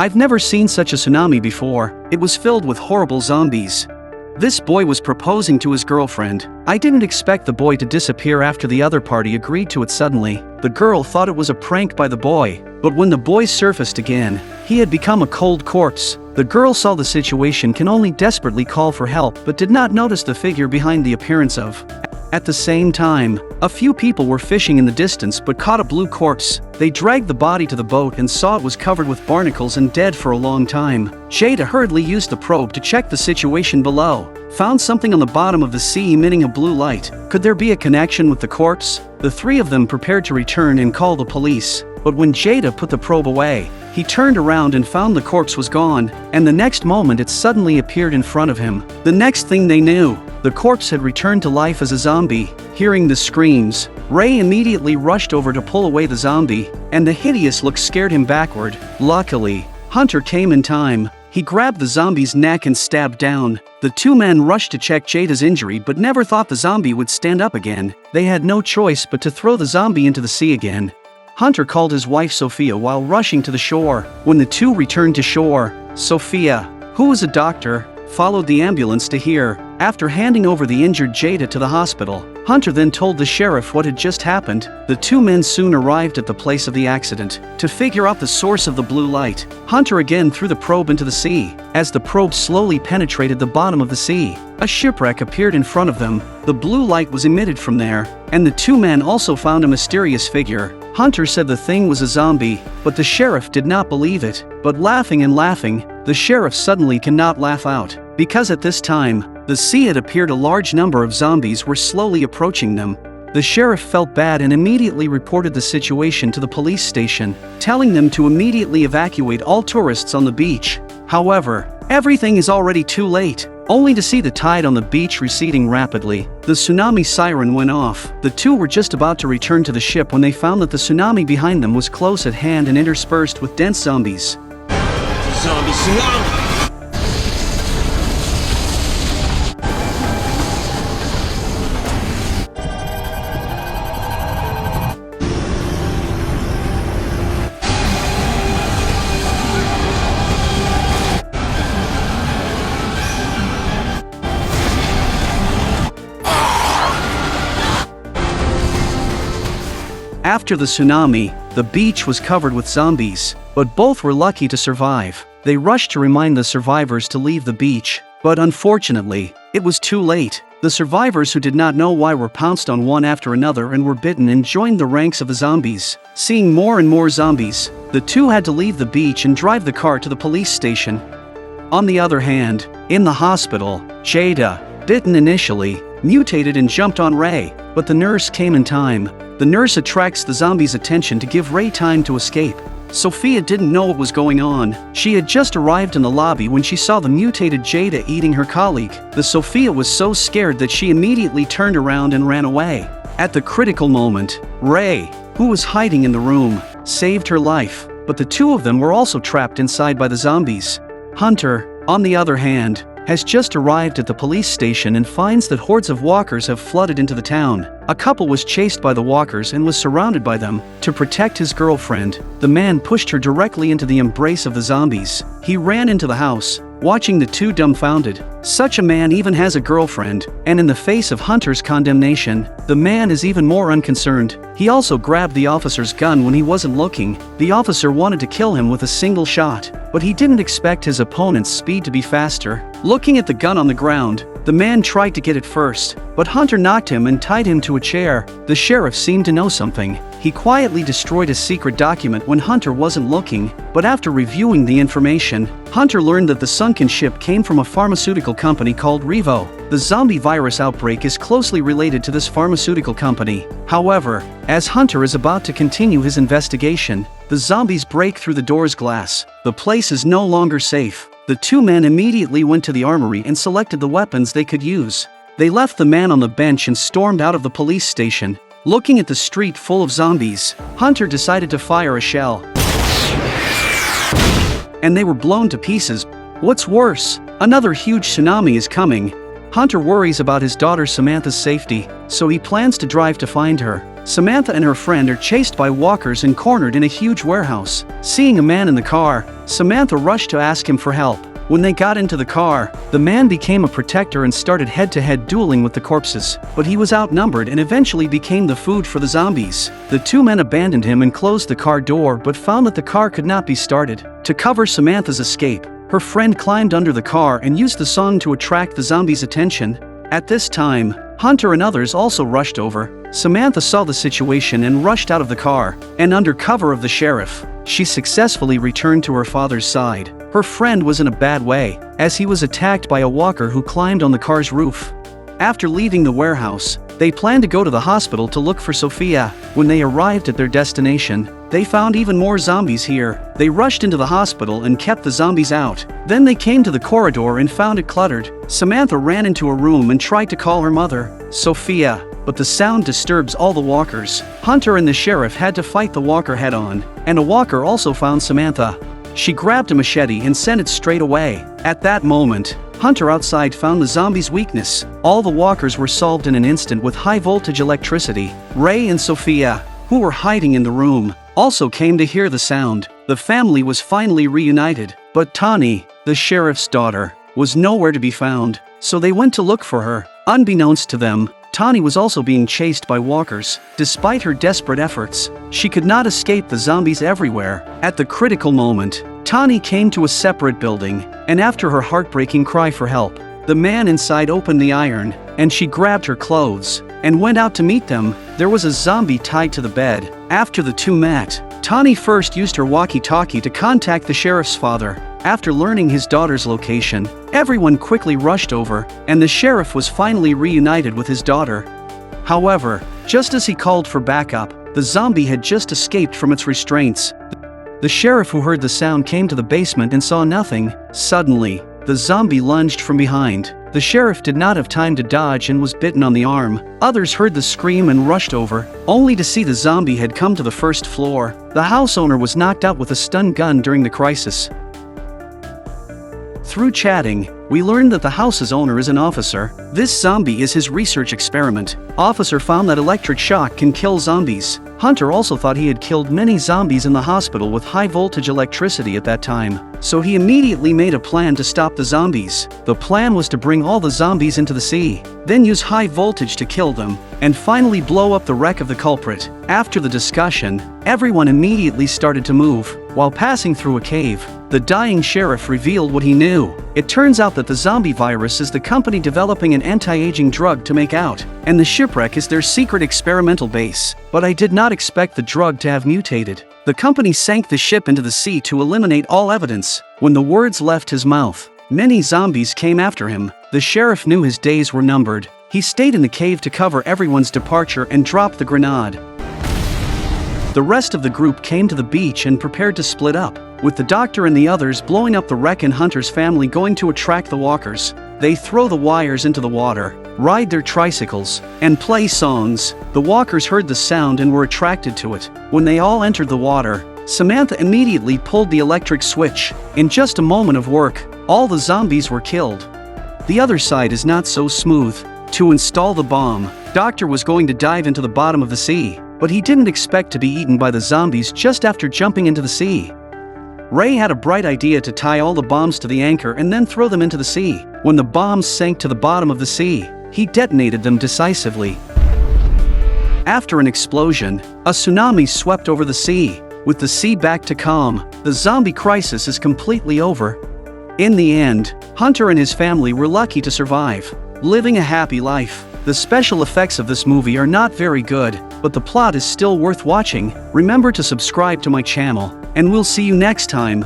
I've never seen such a tsunami before. It was filled with horrible zombies. This boy was proposing to his girlfriend. I didn't expect the boy to disappear after the other party agreed to it suddenly. The girl thought it was a prank by the boy, but when the boy surfaced again, he had become a cold corpse. The girl saw the situation, can only desperately call for help, but did not notice the figure behind the appearance of. At the same time, a few people were fishing in the distance but caught a blue corpse. They dragged the body to the boat and saw it was covered with barnacles and dead for a long time. Jada hurriedly used the probe to check the situation below. Found something on the bottom of the sea emitting a blue light. Could there be a connection with the corpse? The three of them prepared to return and call the police. But when Jada put the probe away, he turned around and found the corpse was gone, and the next moment it suddenly appeared in front of him. The next thing they knew, the corpse had returned to life as a zombie. Hearing the screams, Ray immediately rushed over to pull away the zombie, and the hideous look scared him backward. Luckily, Hunter came in time. He grabbed the zombie's neck and stabbed down. The two men rushed to check Jada's injury but never thought the zombie would stand up again. They had no choice but to throw the zombie into the sea again. Hunter called his wife Sophia while rushing to the shore. When the two returned to shore, Sophia, who was a doctor, followed the ambulance to here. After handing over the injured Jada to the hospital, Hunter then told the sheriff what had just happened. The two men soon arrived at the place of the accident. To figure out the source of the blue light, Hunter again threw the probe into the sea. As the probe slowly penetrated the bottom of the sea, a shipwreck appeared in front of them. The blue light was emitted from there, and the two men also found a mysterious figure. Hunter said the thing was a zombie, but the sheriff did not believe it. But laughing and laughing, the sheriff suddenly cannot laugh out, because at this time, the sea had appeared a large number of zombies were slowly approaching them. The sheriff felt bad and immediately reported the situation to the police station, telling them to immediately evacuate all tourists on the beach. However, everything is already too late. Only to see the tide on the beach receding rapidly. The tsunami siren went off. The two were just about to return to the ship when they found that the tsunami behind them was close at hand and interspersed with dense zombies. Zombie tsunami! After the tsunami, the beach was covered with zombies, but both were lucky to survive. They rushed to remind the survivors to leave the beach, but unfortunately, it was too late. The survivors who did not know why were pounced on one after another and were bitten and joined the ranks of the zombies. Seeing more and more zombies, the two had to leave the beach and drive the car to the police station. On the other hand, in the hospital, Jada, bitten initially, mutated and jumped on Ray, but the nurse came in time. The nurse attracts the zombies' attention to give Ray time to escape. Sophia didn't know what was going on. She had just arrived in the lobby when she saw the mutated Jada eating her colleague. The Sophia was so scared that she immediately turned around and ran away. At the critical moment, Ray, who was hiding in the room, saved her life, but the two of them were also trapped inside by the zombies. Hunter, on the other hand, has just arrived at the police station and finds that hordes of walkers have flooded into the town. A couple was chased by the walkers and was surrounded by them. To protect his girlfriend, the man pushed her directly into the embrace of the zombies. He ran into the house, watching the two dumbfounded. Such a man even has a girlfriend, and in the face of Hunter's condemnation, the man is even more unconcerned. He also grabbed the officer's gun when he wasn't looking. The officer wanted to kill him with a single shot, but he didn't expect his opponent's speed to be faster. Looking at the gun on the ground, the man tried to get it first, but Hunter knocked him and tied him to a chair. The sheriff seemed to know something. He quietly destroyed a secret document when Hunter wasn't looking, but after reviewing the information, Hunter learned that the sunken ship came from a pharmaceutical company called Revo. The zombie virus outbreak is closely related to this pharmaceutical company. However, as Hunter is about to continue his investigation, the zombies break through the door's glass. The place is no longer safe. The two men immediately went to the armory and selected the weapons they could use. They left the man on the bench and stormed out of the police station. Looking at the street full of zombies, Hunter decided to fire a shell. And they were blown to pieces. What's worse, another huge tsunami is coming. Hunter worries about his daughter Samantha's safety, so he plans to drive to find her. Samantha and her friend are chased by walkers and cornered in a huge warehouse. Seeing a man in the car, Samantha rushed to ask him for help. When they got into the car, the man became a protector and started head-to-head dueling with the corpses, but he was outnumbered and eventually became the food for the zombies. The two men abandoned him and closed the car door but found that the car could not be started. To cover Samantha's escape, her friend climbed under the car and used the song to attract the zombies' attention. At this time, Hunter and others also rushed over. Samantha saw the situation and rushed out of the car, and under cover of the sheriff, she successfully returned to her father's side. Her friend was in a bad way, as he was attacked by a walker who climbed on the car's roof. After leaving the warehouse, they planned to go to the hospital to look for Sophia. When they arrived at their destination, they found even more zombies here. They rushed into the hospital and kept the zombies out. Then they came to the corridor and found it cluttered. Samantha ran into a room and tried to call her mother, Sophia, but the sound disturbs all the walkers. Hunter and the sheriff had to fight the walker head-on, and a walker also found Samantha. She grabbed a machete and sent it straight away. At that moment, Hunter outside found the zombies' weakness. All the walkers were solved in an instant with high-voltage electricity. Ray and Sophia, who were hiding in the room, also came to hear the sound. The family was finally reunited, but Tani, the sheriff's daughter, was nowhere to be found, so they went to look for her. Unbeknownst to them, Tani was also being chased by walkers. Despite her desperate efforts, she could not escape the zombies everywhere. At the critical moment, Tani came to a separate building, and after her heartbreaking cry for help, the man inside opened the iron, and she grabbed her clothes and went out to meet them. There was a zombie tied to the bed. After the two met, Tani first used her walkie-talkie to contact the sheriff's father. After learning his daughter's location, everyone quickly rushed over, and the sheriff was finally reunited with his daughter. However, just as he called for backup, the zombie had just escaped from its restraints. The sheriff, who heard the sound, came to the basement and saw nothing. Suddenly, the zombie lunged from behind. The sheriff did not have time to dodge and was bitten on the arm. Others heard the scream and rushed over, only to see the zombie had come to the first floor. The house owner was knocked out with a stun gun during the crisis. Through chatting, we learned that the house's owner is an officer. This zombie is his research experiment. Officer found that electric shock can kill zombies. Hunter also thought he had killed many zombies in the hospital with high-voltage electricity at that time, so he immediately made a plan to stop the zombies. The plan was to bring all the zombies into the sea, then use high voltage to kill them, and finally blow up the wreck of the culprit. After the discussion, everyone immediately started to move. While passing through a cave, the dying sheriff revealed what he knew. It turns out that the zombie virus is the company developing an anti-aging drug to make out, and the Shipwreck is their secret experimental base. But I did not expect the drug to have mutated. The company sank the ship into the sea to eliminate all evidence. When the words left his mouth, many zombies came after him. The sheriff knew his days were numbered. He stayed in the cave to cover everyone's departure and dropped the grenade. The rest of the group came to the beach and prepared to split up, with the doctor and the others blowing up the wreck and Hunter's family going to attract the walkers. They throw the wires into the water, ride their tricycles, and play songs. The walkers heard the sound and were attracted to it. When they all entered the water, Samantha immediately pulled the electric switch. In just a moment of work, all the zombies were killed. The other side is not so smooth. To install the bomb, Doctor was going to dive into the bottom of the sea, but he didn't expect to be eaten by the zombies just after jumping into the sea. Ray had a bright idea to tie all the bombs to the anchor and then throw them into the sea. When the bombs sank to the bottom of the sea, he detonated them decisively. After an explosion, a tsunami swept over the sea. With the sea back to calm, the zombie crisis is completely over. In the end, Hunter and his family were lucky to survive, living a happy life. The special effects of this movie are not very good, but the plot is still worth watching. Remember to subscribe to my channel, and we'll see you next time.